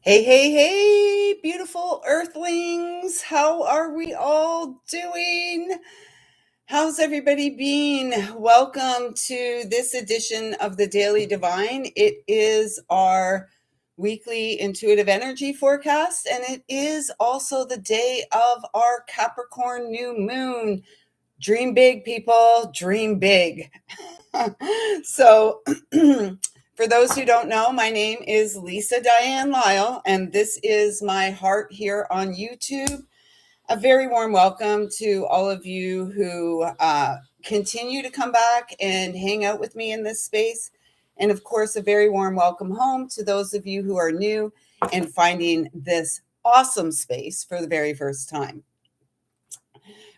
Hey, hey, hey, beautiful earthlings. How are we all doing? How's everybody been? Welcome to this edition of the Daily Divine. It is our weekly intuitive energy forecast, and it is also the day of our Capricorn new moon. Dream big, people, dream big. So, for those who don't know, my name is Lisa Diane Lyle, and this is my heart here on YouTube. A very warm welcome to all of you who continue to come back and hang out with me in this space. And of course, a very warm welcome home to those of you who are new and finding this awesome space for the very first time.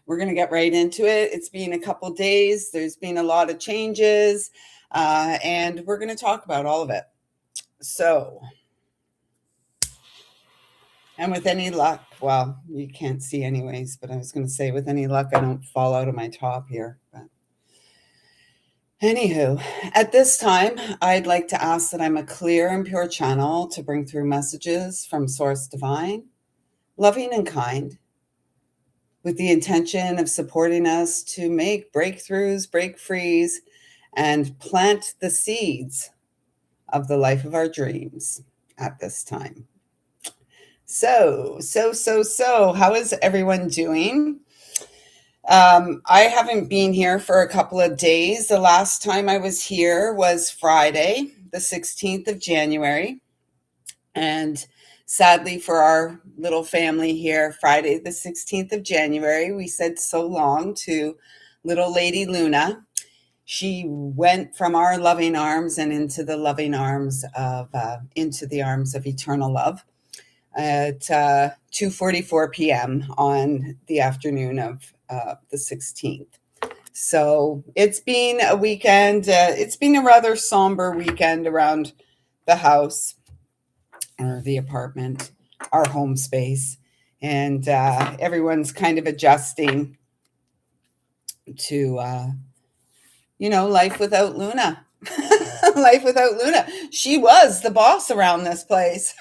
We're going to get right into it. It's been a couple days. There's been a lot of changes, and we're going to talk about all of it. So, and with any luck, well, you can't see anyways, but I was going to say with any luck, I don't fall out of my top here. But anywho, at this time, I'd like to ask that I'm a clear and pure channel to bring through messages from Source Divine, loving and kind, with the intention of supporting us to make breakthroughs, break frees, and plant the seeds of the life of our dreams at this time. So, how is everyone doing? I haven't been here for a couple of days. The last time I was here was Friday, the 16th of January. And sadly for our little family here, Friday, the 16th of January, we said so long to little Lady Luna. She went from our loving arms and into the loving arms of, into the arms of eternal love at 2:44 p.m. on the afternoon of the 16th. So it's been a weekend. It's been a rather somber weekend around the house or the apartment, our home space. And everyone's kind of adjusting to, life without Luna. Life without Luna. She was the boss around this place.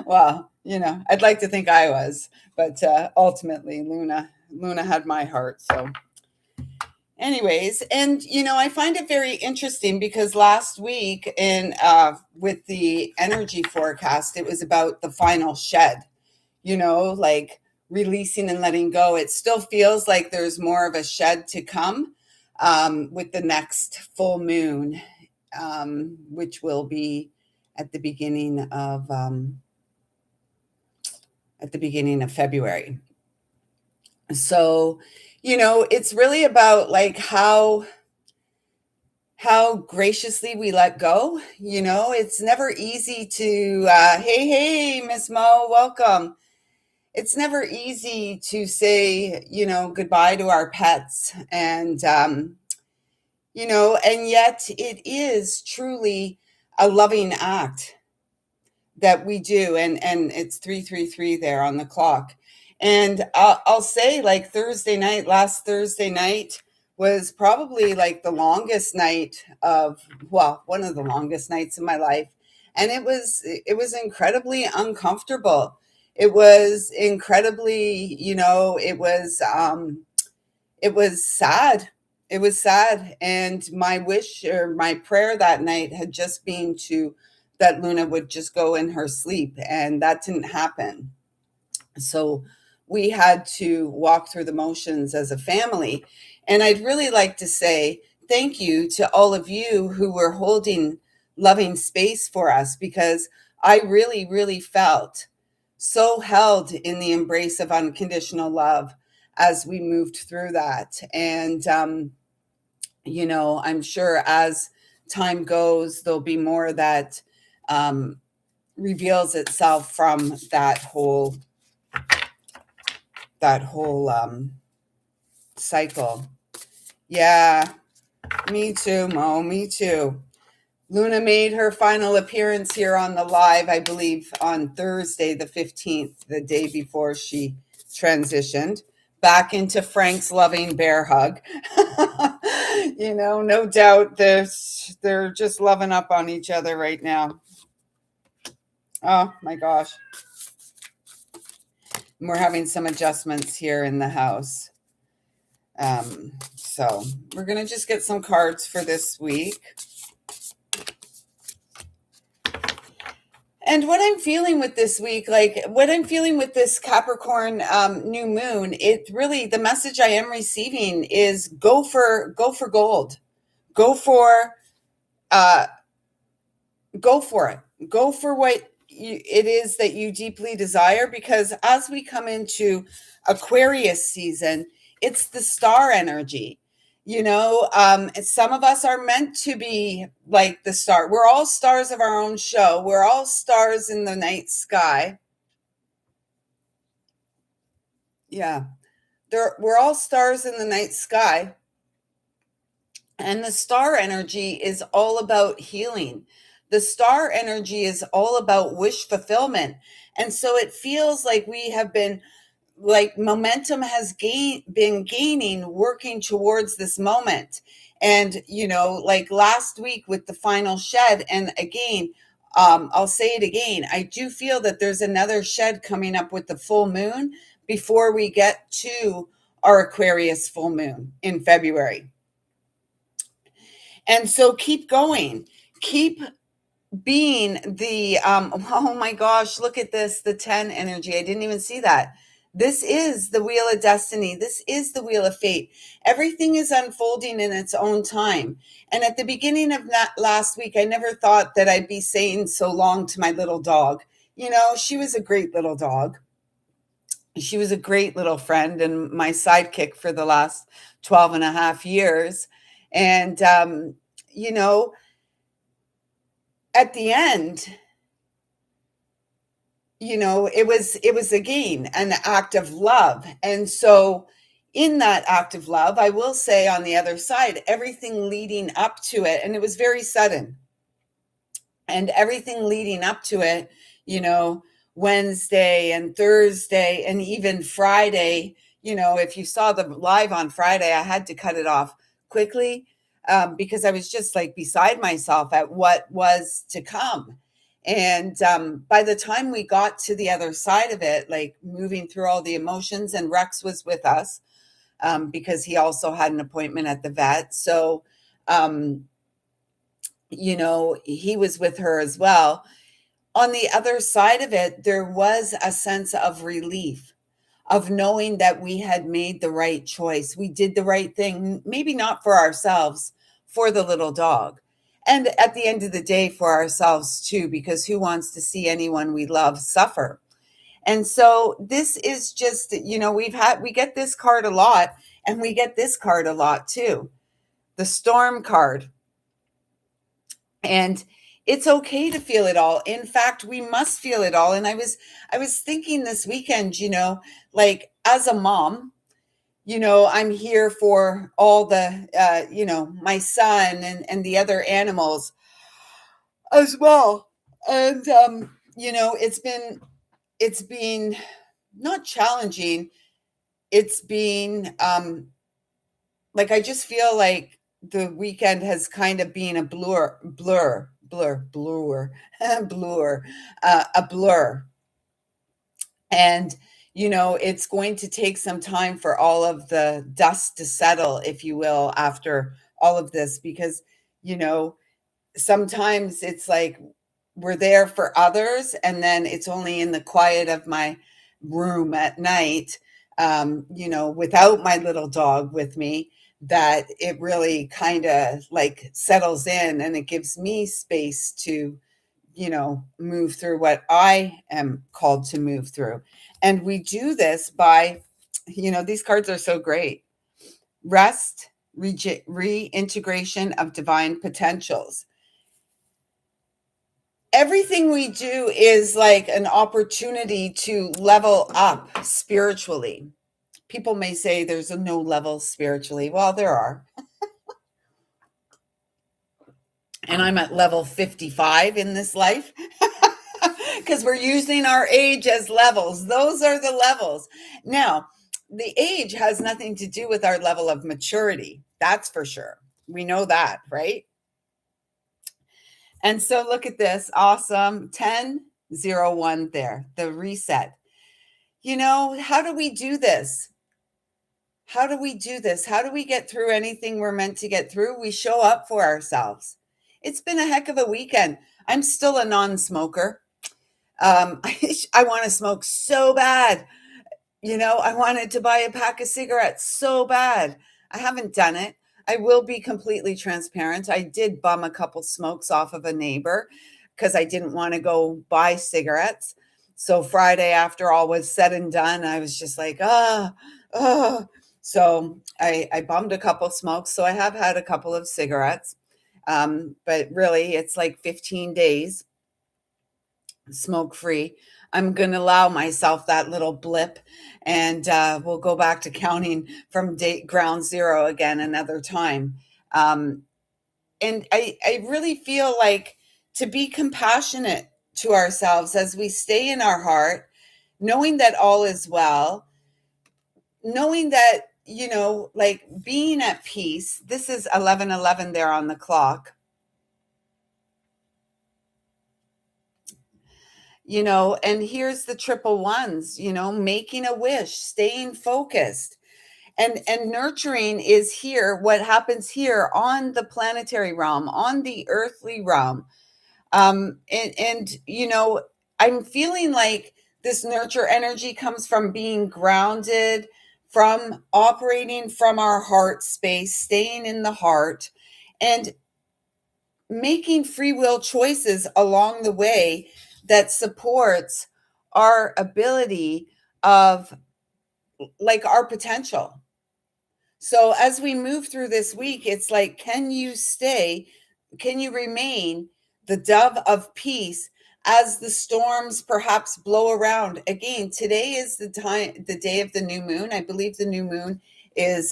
Well, I'd like to think I was, but ultimately Luna had my heart. So anyways, and I find it very interesting because last week with the energy forecast, it was about the final shed, like releasing and letting go. It still feels like there's more of a shed to come with the next full moon, which will be at the beginning of February. So, it's really about like how graciously we let go. It's never easy to hey Miss Mo, welcome. It's never easy to say goodbye to our pets, and and yet it is truly a loving act that we do, and it's 333 there on the clock. And I'll say, like, last Thursday night was probably like the longest night one of the longest nights of my life. And it was incredibly uncomfortable. It was incredibly, it was sad. It was sad. And my wish or my prayer that night had just been that Luna would just go in her sleep. And that didn't happen. So we had to walk through the motions as a family. And I'd really like to say thank you to all of you who were holding loving space for us, because I really, really felt so held in the embrace of unconditional love as we moved through that. And, I'm sure as time goes, there'll be more that reveals itself from that whole cycle. Yeah, me too, Mo, me too. Luna made her final appearance here on the live, I believe, on Thursday, the 15th, the day before she transitioned back into Frank's loving bear hug. No doubt they're just loving up on each other right now. Oh my gosh. We're having some adjustments here in the house. So we're going to just get some cards for this week. And what I'm feeling with this week, like what I'm feeling with this Capricorn new moon, it really, the message I am receiving is go for gold, go for uh, go for it, go for what it is that you deeply desire. Because as we come into Aquarius season, it's the star energy. Some of us are meant to be like the star. We're all stars of our own show. We're all stars in the night sky. Yeah, we're all stars in the night sky. And the star energy is all about healing. The star energy is all about wish fulfillment. And so it feels like we have been, like, momentum has been gaining, working towards this moment. And, like last week with the final shed, and again, I'll say it again, I do feel that there's another shed coming up with the full moon before we get to our Aquarius full moon in February. And so keep going. Keep being the oh my gosh, look at this, the 10 energy. I didn't even see that. This is the wheel of destiny. This is the wheel of fate. Everything is unfolding in its own time. And at the beginning of that last week, I never thought that I'd be saying so long to my little dog. She was a great little dog. She was a great little friend and my sidekick for the last 12 and a half years. And you know at the end, it was again an act of love. And so in that act of love, I will say, on the other side, everything leading up to it, and it was very sudden, and everything leading up to it, Wednesday and Thursday and even Friday, if you saw the live on Friday, I had to cut it off quickly, because I was just like beside myself at what was to come. And by the time we got to the other side of it, like moving through all the emotions, and Rex was with us, because he also had an appointment at the vet. So, he was with her as well. On the other side of it, there was a sense of relief, of knowing that we had made the right choice. We did the right thing, maybe not for ourselves, for the little dog. And at the end of the day, for ourselves too, because who wants to see anyone we love suffer? And so this is just, we get this card a lot, and we get this card a lot too. The Storm card. And it's okay to feel it all. In fact, we must feel it all. And I was thinking this weekend, like as a mom, I'm here for all the my son and the other animals as well. And it's been not challenging. It's been like, I just feel like the weekend has kind of been a blur, a blur. And, it's going to take some time for all of the dust to settle, if you will, after all of this, because, you know, sometimes it's like we're there for others, and then it's only in the quiet of my room at night, without my little dog with me, that it really kind of like settles in, and it gives me space to, move through what I am called to move through. And we do this by, these cards are so great. Rest, reintegration of divine potentials. Everything we do is like an opportunity to level up spiritually. People may say there's no level spiritually. Well, there are. And I'm at level 55 in this life, because we're using our age as levels. Those are the levels. Now, the age has nothing to do with our level of maturity. That's for sure. We know that, right? And so look at this. Awesome. 10, 01 there, the reset. How do we do this? How do we do this? How do we get through anything we're meant to get through? We show up for ourselves. It's been a heck of a weekend. I'm still a non-smoker. I want to smoke so bad. I wanted to buy a pack of cigarettes so bad. I haven't done it. I will be completely transparent. I did bum a couple smokes off of a neighbor because I didn't want to go buy cigarettes. So Friday, after all was said and done, I was just like, ah. So I bummed a couple smokes. So I have had a couple of cigarettes. But really, it's like 15 days smoke free. I'm going to allow myself that little blip, and we'll go back to counting from ground zero again another time. Um, and I really feel like to be compassionate to ourselves as we stay in our heart, knowing that all is well, knowing that, like being at peace. This is 11:11 there on the clock. And here's the triple ones, making a wish, staying focused, and nurturing is here, what happens here on the planetary realm, on the earthly realm. And I'm feeling like this nurture energy comes from being grounded, from operating from our heart space, staying in the heart, and making free will choices along the way that supports our ability of, like, our potential. So as we move through this week, it's like, can you remain the dove of peace as the storms perhaps blow around? Again, today is the day of the new moon. I believe the new moon is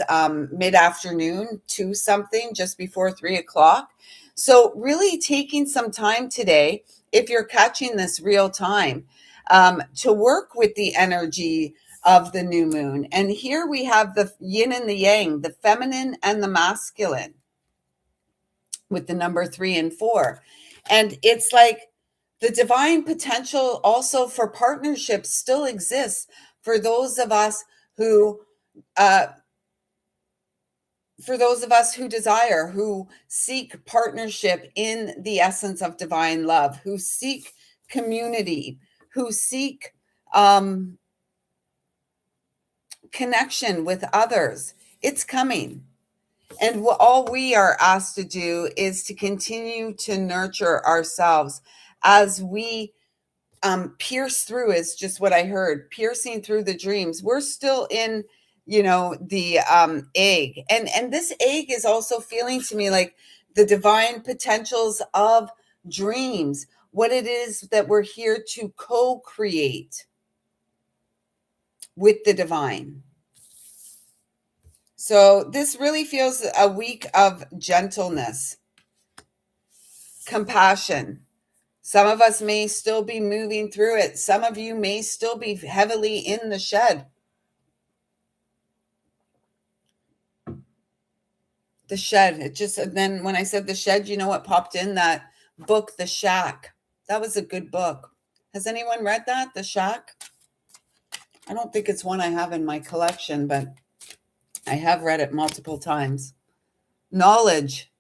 mid-afternoon, 2 something, just before 3 o'clock. So really taking some time today, if you're catching this real time, to work with the energy of the new moon. And here we have the yin and the yang, the feminine and the masculine, with the number 3 and 4. And it's like the divine potential also for partnerships still exists for those of us who uh, desire, who seek partnership in the essence of divine love, who seek community, who seek connection with others. It's coming. And all we are asked to do is to continue to nurture ourselves as we pierce through, is just what I heard, piercing through the dreams. We're still in, the egg. And this egg is also feeling to me like the divine potentials of dreams, what it is that we're here to co-create with the divine. So this really feels a week of gentleness, compassion. Some of us may still be moving through it. Some of you may still be heavily in the shed. The shed. And then when I said the shed, you know what popped in? That book, The Shack. That was a good book. Has anyone read that? The Shack? I don't think it's one I have in my collection, but I have read it multiple times. Knowledge.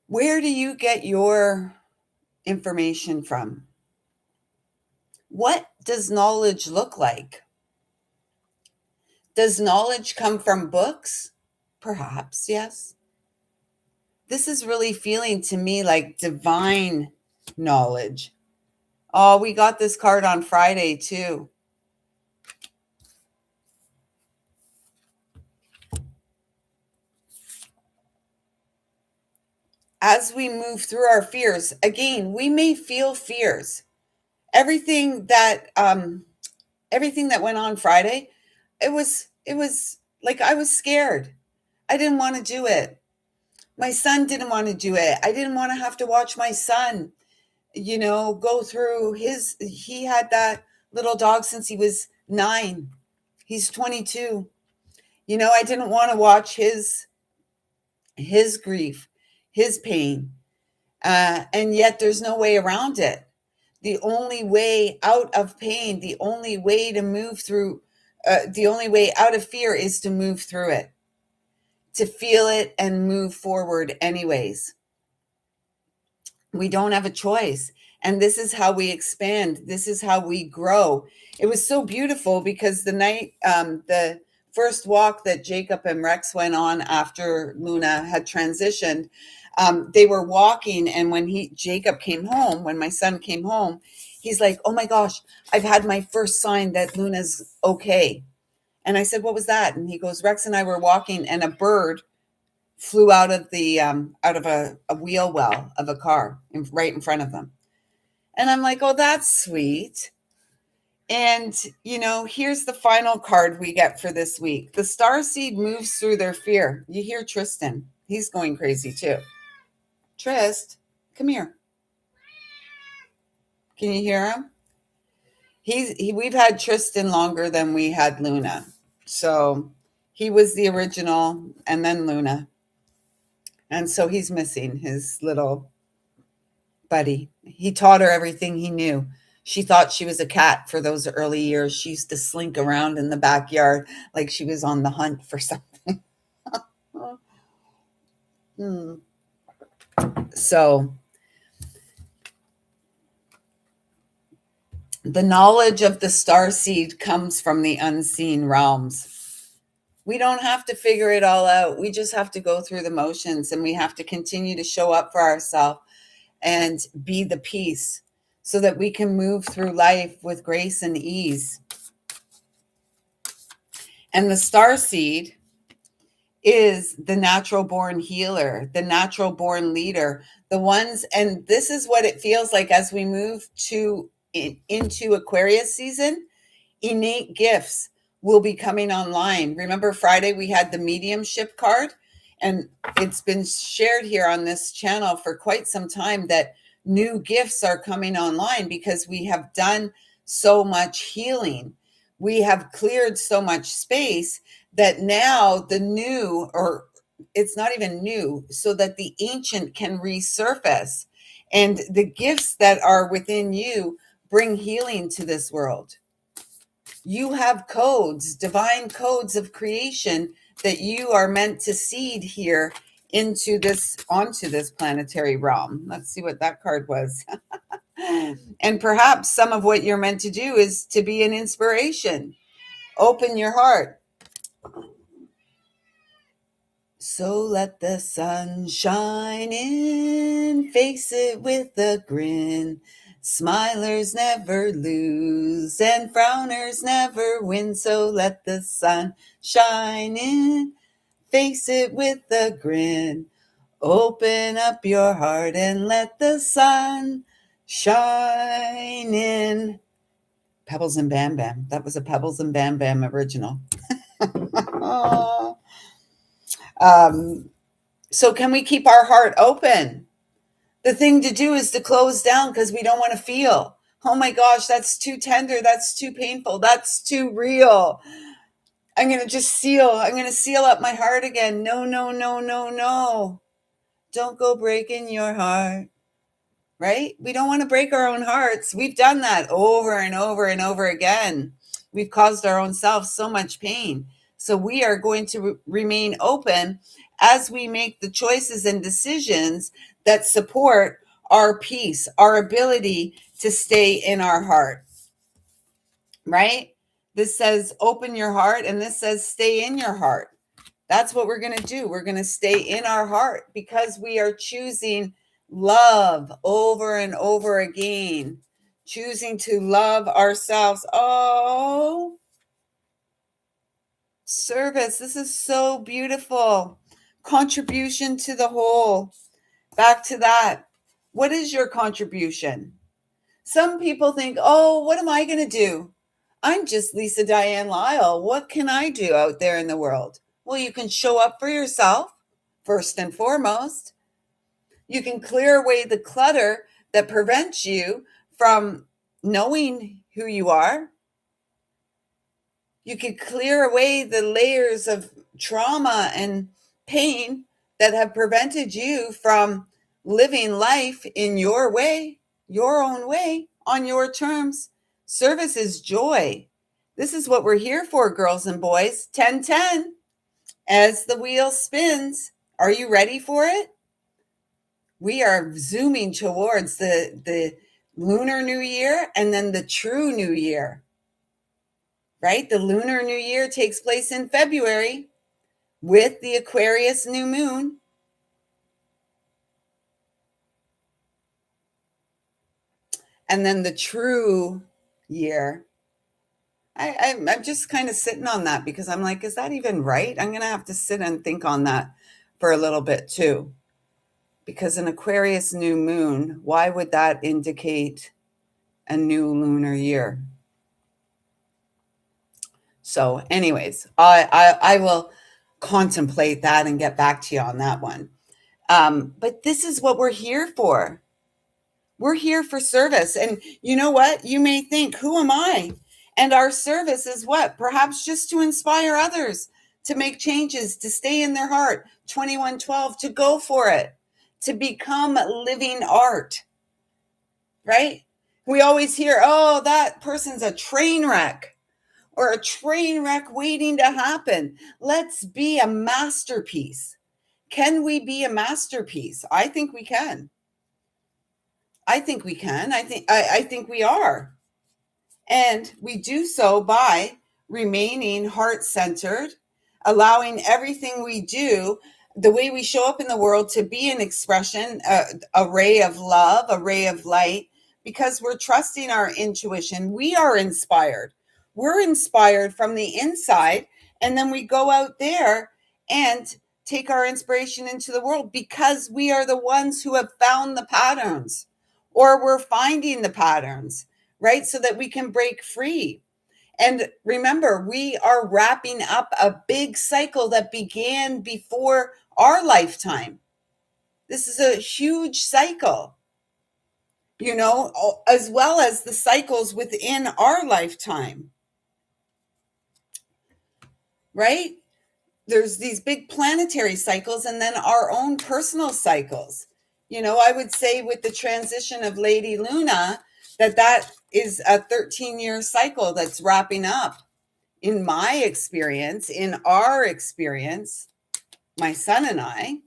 Where do you get your information from? What does knowledge look like? Does knowledge come from books? Perhaps, yes. This is really feeling to me like divine knowledge. Oh, we got this card on Friday too. As we move through our fears, again, we may feel fears. Everything that went on Friday, it was like I was scared. I didn't want to do it. My son didn't want to do it. I didn't want to have to watch my son, go through he had that little dog since he was 9. He's 22. I didn't want to watch his grief, his pain. And yet there's no way around it. The only way out of pain, the only way to move through, the only way out of fear is to move through it, to feel it and move forward anyways. We don't have a choice. And this is how we expand. This is how we grow. It was so beautiful because the first walk that Jacob and Rex went on after Luna had transitioned, they were walking. And when Jacob came home, when my son came home, he's like, "Oh my gosh, I've had my first sign that Luna's okay." And I said, "What was that?" And he goes, "Rex and I were walking and a bird flew out of a wheel well of a car right in front of them." And I'm like, "Oh, that's sweet." And here's the final card we get for this week. The star seed moves through their fear. You hear Tristan. He's going crazy too. Trist, come here. Can you hear him? We've had Tristan longer than we had Luna. So he was the original and then Luna. And so he's missing his little buddy. He taught her everything he knew. She thought she was a cat for those early years. She used to slink around in the backyard like she was on the hunt for something. Hmm. So, the knowledge of the star seed comes from the unseen realms. We don't have to figure it all out. We just have to go through the motions, and we have to continue to show up for ourselves and be the peace so that we can move through life with grace and ease. And the star seed is the natural born healer, the natural born leader, the ones, and this is what it feels like as we move into Aquarius season. Innate gifts will be coming online. Remember Friday we had the mediumship card, and it's been shared here on this channel for quite some time that new gifts are coming online because we have done so much healing. We have cleared so much space that now the new, or it's not even new, so that the ancient can resurface. And the gifts that are within you bring healing to this world. You have codes, divine codes of creation that you are meant to seed here onto this planetary realm. Let's see what that card was. And perhaps some of what you're meant to do is to be an inspiration. Open your heart. So let the sun shine in, face it with a grin. Smilers never lose and frowners never win. So let the sun shine in, face it with a grin. Open up your heart and let the sun shine in. Pebbles and Bam Bam. That was a Pebbles and Bam Bam original. So can we keep our heart open? The thing to do is to close down because we don't want to feel. Oh my gosh, that's too tender. That's too painful. That's too real. I'm going to seal up my heart again. No, no, no, no, no. Don't go breaking your heart. Right? We don't want to break our own hearts. We've done that over and over and over again. We've caused our own selves so much pain. So we are going to remain open as we make the choices and decisions that support our peace, our ability to stay in our heart. Right? This says open your heart, and this says stay in your heart. That's what we're going to do. We're going to stay in our heart because we are choosing love over and over again, choosing to love ourselves. Oh, service. This is so beautiful. Contribution to the whole. Back to that. What is your contribution? Some people think, oh, what am I going to do? I'm just Lisa Diane Lyle. What can I do out there in the world? Well, you can show up for yourself, first and foremost. You can clear away the clutter that prevents you from knowing who you are. You can clear away the layers of trauma and pain that have prevented you from living life in your way, your own way, on your terms. Service is joy. This is what we're here for, girls and boys. 1010 as the wheel spins. Are you ready for it? We are zooming towards the lunar new year and then the true new year, right? The lunar new year takes place in February with the Aquarius new moon. And then the true year. I'm just kind of sitting on that because I'm like, is that even right? I'm going to have to sit and think on that for a little bit too. Because an Aquarius new moon, why would that indicate a new lunar year? So, anyways, I will contemplate that and get back to you on that one. But this is what we're here for. We're here for service. And you know what? You may think, who am I? And our service is what? Perhaps just to inspire others to make changes, to stay in their heart. 2112, to go for it, to become living art, right? We always hear, oh, that person's a train wreck or a train wreck waiting to happen. Let's be a masterpiece. Can we be a masterpiece? I think we can. I think we can. I think we are. And we do so by remaining heart-centered, allowing everything we do, the way we show up in the world, to be an expression, a ray of love, a ray of light, because we're trusting our intuition. We are inspired. We're inspired from the inside, and then we go out there and take our inspiration into the world because we are the ones who have found the patterns, or we're finding the patterns, right? So that we can break free. And remember, we are wrapping up a big cycle that began before our lifetime. This is a huge cycle, as well as the cycles within our lifetime, right? There's these big planetary cycles and then our own personal cycles. I would say with the transition of Lady Luna, that is a 13-year cycle that's wrapping up. In my experience, in our experience, my son and I.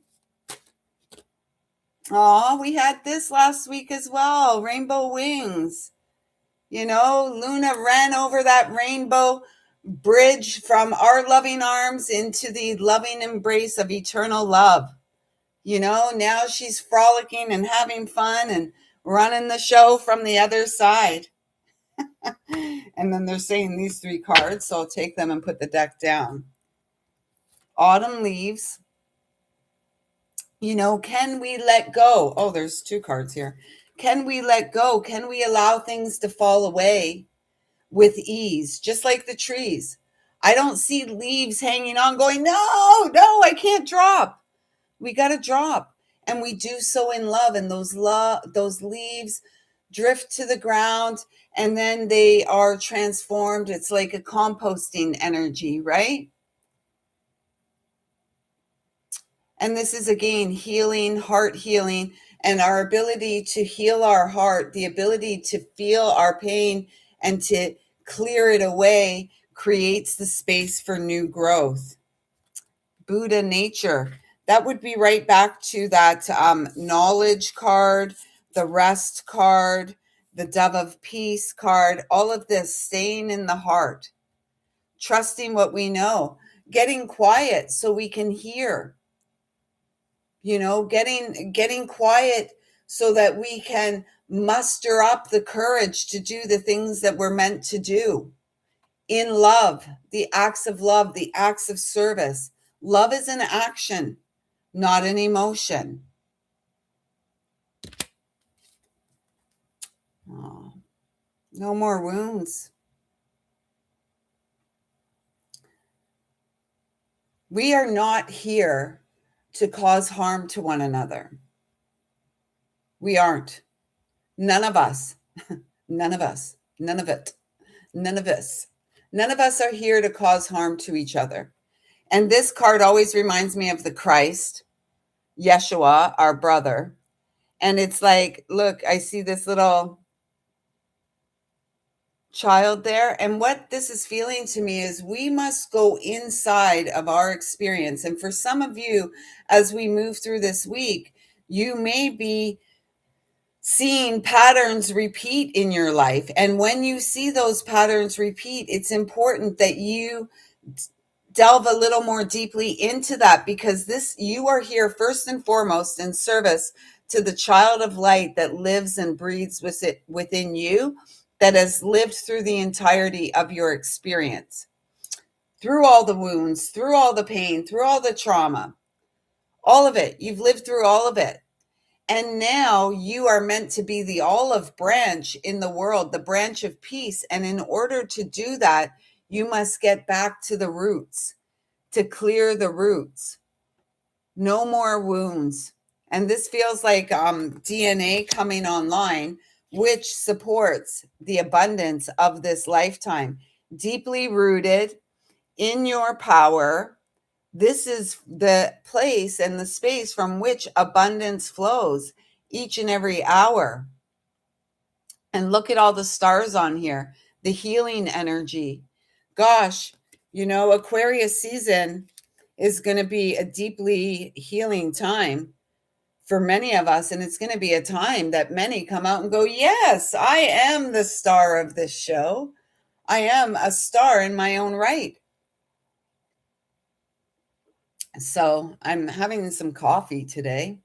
Oh, we had this last week as well, rainbow wings. Luna ran over that rainbow bridge from our loving arms into the loving embrace of eternal love. Now she's frolicking and having fun and running the show from the other side. And then they're saying these 3 cards, so I'll take them and put the deck down. Autumn leaves. Can we let go? Oh, there's 2 cards here. Can we let go? Can we allow things to fall away with ease, just like the trees? I don't see leaves hanging on going, no, I can't drop. We got to drop. And we do so in love. And those leaves drift to the ground and then they are transformed. It's like a composting energy, right? And this is, again, healing, heart healing, and our ability to heal our heart, the ability to feel our pain and to clear it away creates the space for new growth. Buddha nature. That would be right back to that knowledge card, the rest card, the dove of peace card, all of this, staying in the heart, trusting what we know, getting quiet so we can hear, getting quiet so that we can muster up the courage to do the things that we're meant to do in love, the acts of service. Love is an action, not an emotion. Oh, no more wounds. We are not here to cause harm to one another. We aren't. None of us. None of us. None of it. None of us. None of us are here to cause harm to each other. And this card always reminds me of the Christ, Yeshua, our brother. And it's like, look, I see this little child there. And what this is feeling to me is we must go inside of our experience. And for some of you, as we move through this week, you may be seeing patterns repeat in your life. And when you see those patterns repeat, it's important that you delve a little more deeply into that, because this, you are here first and foremost in service to the child of light that lives and breathes within you, that has lived through the entirety of your experience, through all the wounds, through all the pain, through all the trauma, all of it. You've lived through all of it. And now you are meant to be the olive branch in the world, the branch of peace. And in order to do that, you must get back to the roots, to clear the roots. No more wounds. And this feels like DNA coming online, which supports the abundance of this lifetime. Deeply rooted in your power. This is the place and the space from which abundance flows each and every hour. And look at all the stars on here, the healing energy. Gosh, Aquarius season is going to be a deeply healing time for many of us. And it's going to be a time that many come out and go, yes, I am the star of this show. I am a star in my own right. So I'm having some coffee today.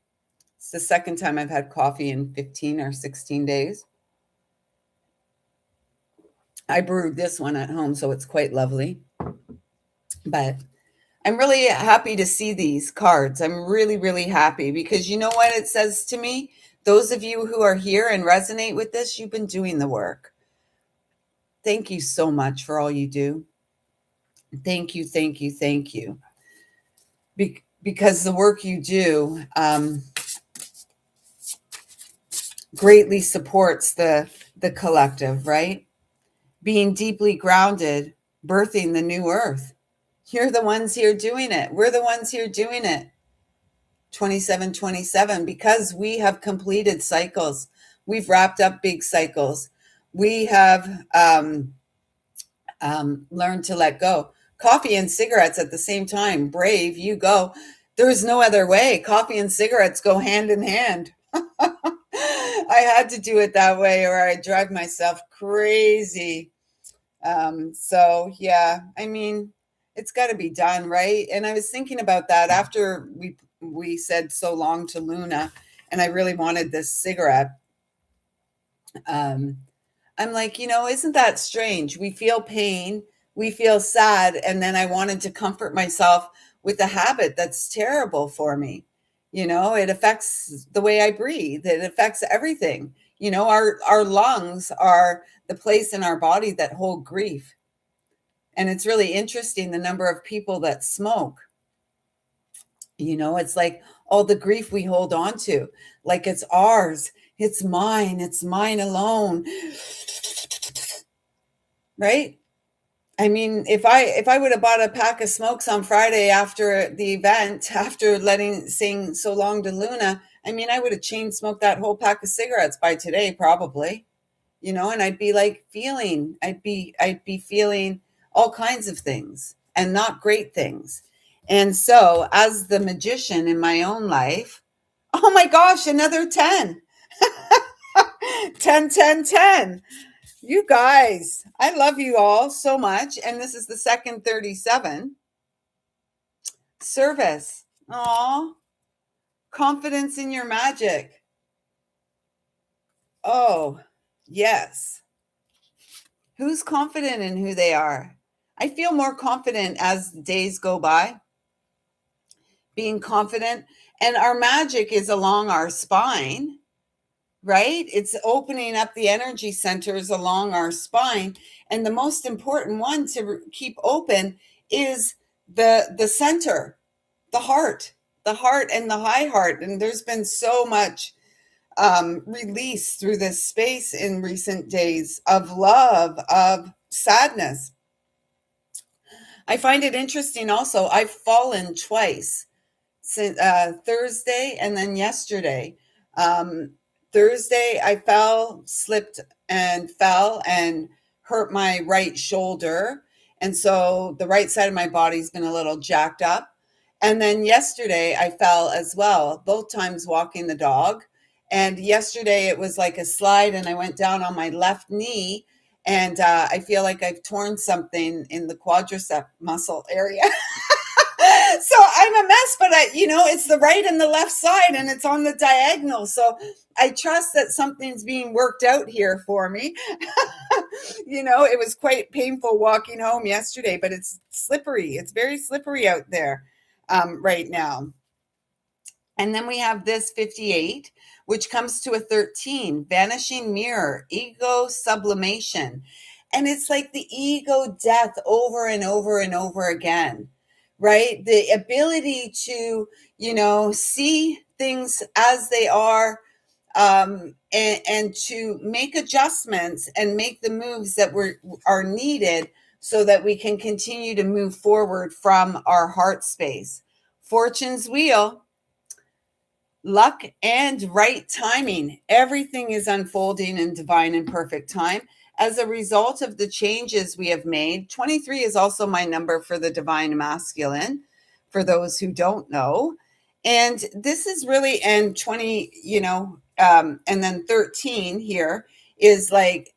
It's the second time I've had coffee in 15 or 16 days. I brewed this one at home, so it's quite lovely. But I'm really happy to see these cards. I'm really, really happy, because you know what it says to me? Those of you who are here and resonate with this, you've been doing the work. Thank you so much for all you do. Thank you, thank you, thank you. Because the work you do greatly supports the collective, right? Being deeply grounded, birthing the new earth. You're the ones here doing it. We're the ones here doing it. 2727, because we have completed cycles. We've wrapped up big cycles. We have learned to let go. Coffee and cigarettes at the same time. Brave, you go. There is no other way. Coffee and cigarettes go hand in hand. I had to do it that way, or I'd drive myself crazy. So yeah, I mean, it's got to be done, right? And I was thinking about that after we said so long to Luna, and I really wanted this cigarette. I'm like, isn't that strange? We feel pain, we feel sad, and then I wanted to comfort myself with a habit that's terrible for me. It affects the way I breathe. It affects everything. Our lungs are the place in our body that hold grief. And it's really interesting, the number of people that smoke. It's like all the grief we hold on to, like it's ours, it's mine alone. Right? I mean, if I would have bought a pack of smokes on Friday after the event, after saying so long to Luna, I mean, I would have chain smoked that whole pack of cigarettes by today, probably. And I'd be like I'd be feeling all kinds of things, and not great things. And so, as the magician in my own life, oh my gosh, another 10. 10, 10, 10. You guys, I love you all so much. And this is the second 37. Service. Aw. Confidence in your magic. Oh, yes. Who's confident in who they are? I feel more confident as the days go by. Being confident. And our magic is along our spine, right? It's opening up the energy centers along our spine. And the most important one to keep open is the center, the heart and the high heart. And there's been so much release through this space in recent days of love, of sadness. I find it interesting also. I've fallen twice, since Thursday and then yesterday. Thursday, I slipped and fell and hurt my right shoulder. And so the right side of my body's been a little jacked up. And then yesterday, I fell as well, both times walking the dog. And yesterday, it was like a slide, and I went down on my left knee. And I feel like I've torn something in the quadricep muscle area. So I'm a mess, but it's the right and the left side, and it's on the diagonal. So I trust that something's being worked out here for me. It was quite painful walking home yesterday, but it's slippery. It's very slippery out there right now. And then we have this 58, which comes to a 13, vanishing mirror, ego sublimation. And it's like the ego death over and over and over again, right? The ability to, see things as they are, and to make adjustments and make the moves that are needed so that we can continue to move forward from our heart space. Fortune's wheel. Luck and right timing. Everything is unfolding in divine and perfect time as a result of the changes we have made. 23 is also my number for the divine masculine, for those who don't know. And this is really, and 20, and then 13 here is like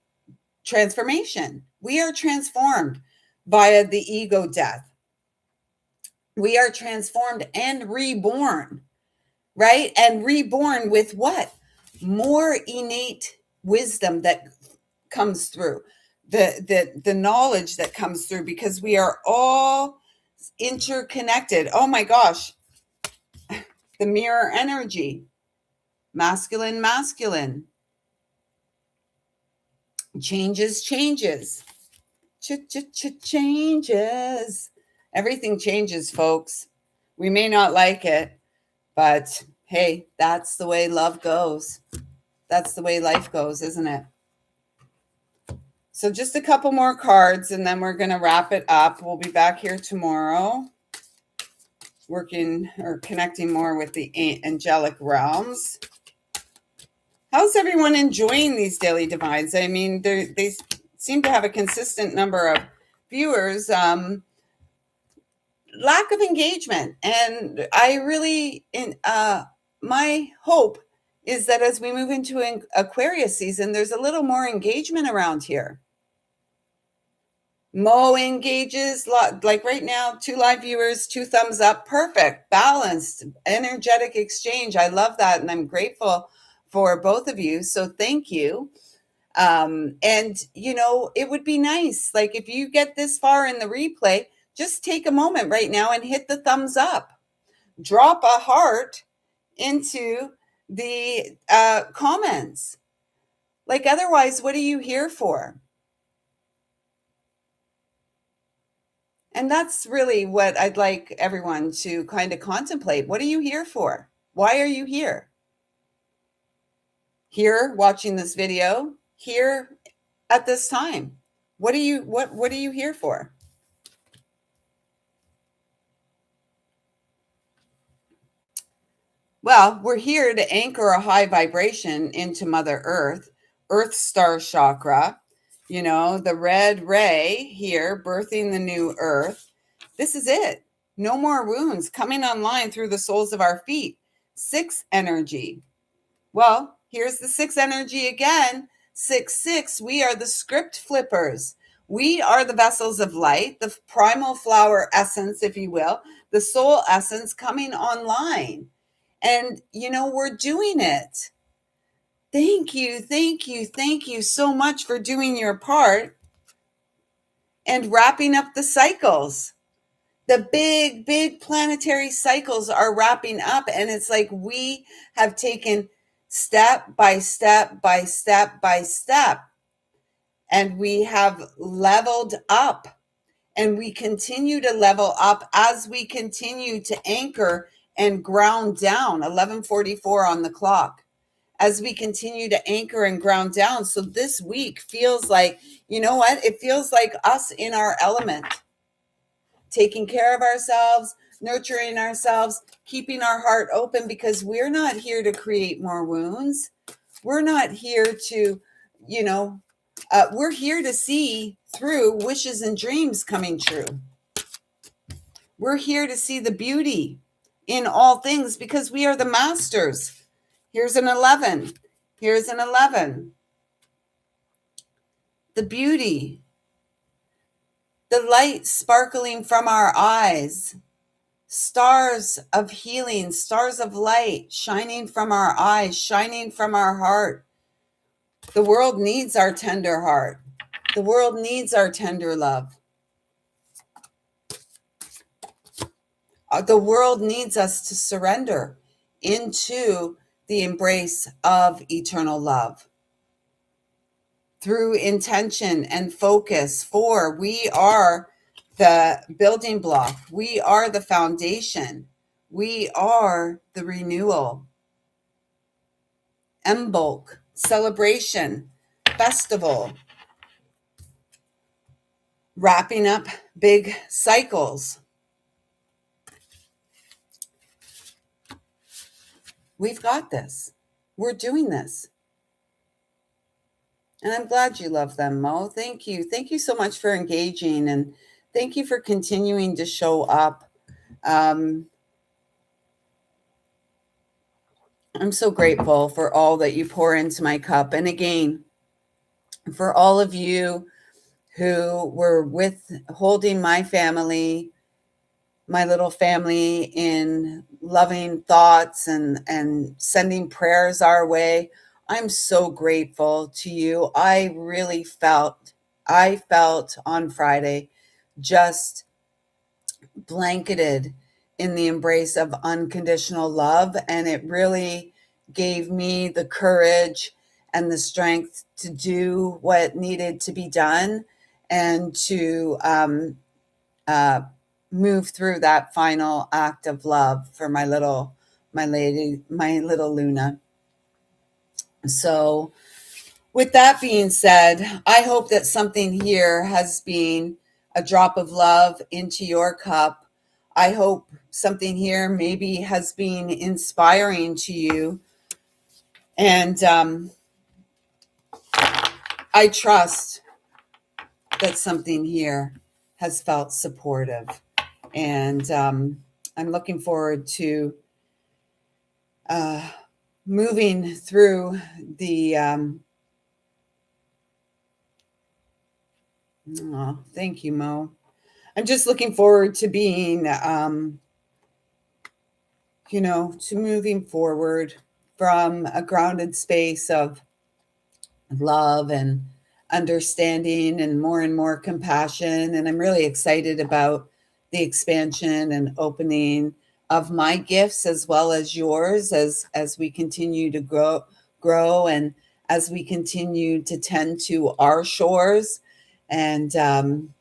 transformation. We are transformed via the ego death. We are transformed and reborn. Right? And reborn with what? More innate wisdom that comes through, the knowledge that comes through, because we are all interconnected. Oh my gosh. The mirror energy. Masculine. Changes. Changes. Everything changes, folks. We may not like it, but hey, that's the way love goes. That's the way life goes, isn't it? So just a couple more cards, and then we're going to wrap it up. We'll be back here tomorrow, working or connecting more with the angelic realms. How's everyone enjoying these daily divines? I mean, they seem to have a consistent number of viewers. Lack of engagement, and I really my hope is that as we move into an Aquarius season, there's a little more engagement around here. Mo engages, like right now, 2 live viewers, 2 thumbs up, perfect, balanced, energetic exchange. I love that, and I'm grateful for both of you, so thank you. And it would be nice, like if you get this far in the replay, just take a moment right now and hit the thumbs up. Drop a heart into the comments. Like otherwise, what are you here for? And that's really what I'd like everyone to kind of contemplate. What are you here for? Why are you here? Here watching this video, here at this time. What are you here for? Well, we're here to anchor a high vibration into Mother Earth, Earth Star Chakra, the red ray here, birthing the new Earth. This is it. No more wounds coming online through the soles of our feet. 6 energy. Well, here's the 6 energy again. 6, we are the script flippers. We are the vessels of light, the primal flower essence, if you will, the soul essence coming online. And, we're doing it. Thank you so much for doing your part and wrapping up the cycles. The big planetary cycles are wrapping up, and it's like we have taken step by step, and we have leveled up, and we continue to level up as we continue to anchor and ground down. 11:44 on the clock. As we continue to anchor and ground down. So this week feels like, it feels like us in our element, taking care of ourselves, nurturing ourselves, keeping our heart open, because we're not here to create more wounds. We're not here to, we're here to see through wishes and dreams coming true. We're here to see the beauty in all things because we are the masters. Here's an 11. Here's an 11. The beauty, the light sparkling from our eyes, stars of healing, stars of light shining from our eyes, shining from our heart. The world needs our tender heart. The world needs our tender love. The world needs us to surrender into the embrace of eternal love through intention and focus. For we are the building block. We are the foundation. We are the renewal. Mbulk, celebration, festival, wrapping up big cycles. We've got this. We're doing this. And I'm glad you love them, Mo. Thank you. Thank you so much for engaging, and thank you for continuing to show up. I'm so grateful for all that you pour into my cup. And again, for all of you who were holding my family, my little family, in loving thoughts and sending prayers our way, I'm so grateful to you. I felt on Friday just blanketed in the embrace of unconditional love. And it really gave me the courage and the strength to do what needed to be done and to move through that final act of love for my little Luna. So with that being said, I hope that something here has been a drop of love into your cup. I hope something here maybe has been inspiring to you. And I trust that something here has felt supportive. And I'm looking forward to moving through the... oh, thank you, Mo. I'm just looking forward to being, to moving forward from a grounded space of love and understanding and more compassion. And I'm really excited about the expansion and opening of my gifts as well as yours as we continue to grow and as we continue to tend to our shores and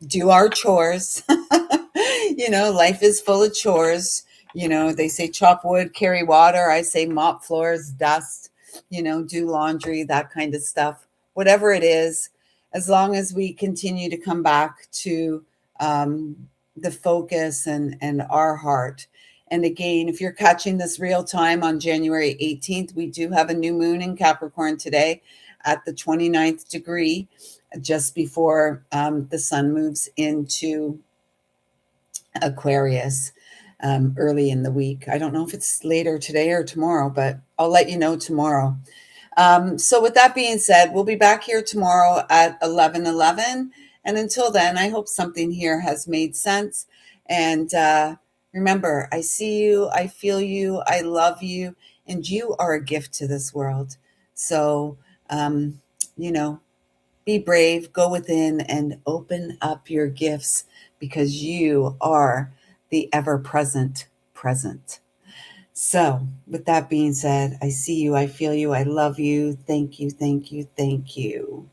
do our chores. Life is full of chores. They say chop wood, carry water. I say mop floors, dust, do laundry, that kind of stuff. Whatever it is, as long as we continue to come back to the focus and our heart. And again, if you're catching this real time on January 18th, we do have a new moon in Capricorn today at the 29th degree, just before the sun moves into Aquarius early in the week. I don't know if it's later today or tomorrow, but I'll let you know tomorrow. So with that being said, we'll be back here tomorrow at 11:11. And until then, I hope something here has made sense. And remember, I see you, I feel you, I love you, and you are a gift to this world. So, be brave, go within and open up your gifts because you are the ever-present present. So with that being said, I see you, I feel you, I love you. Thank you, thank you, thank you.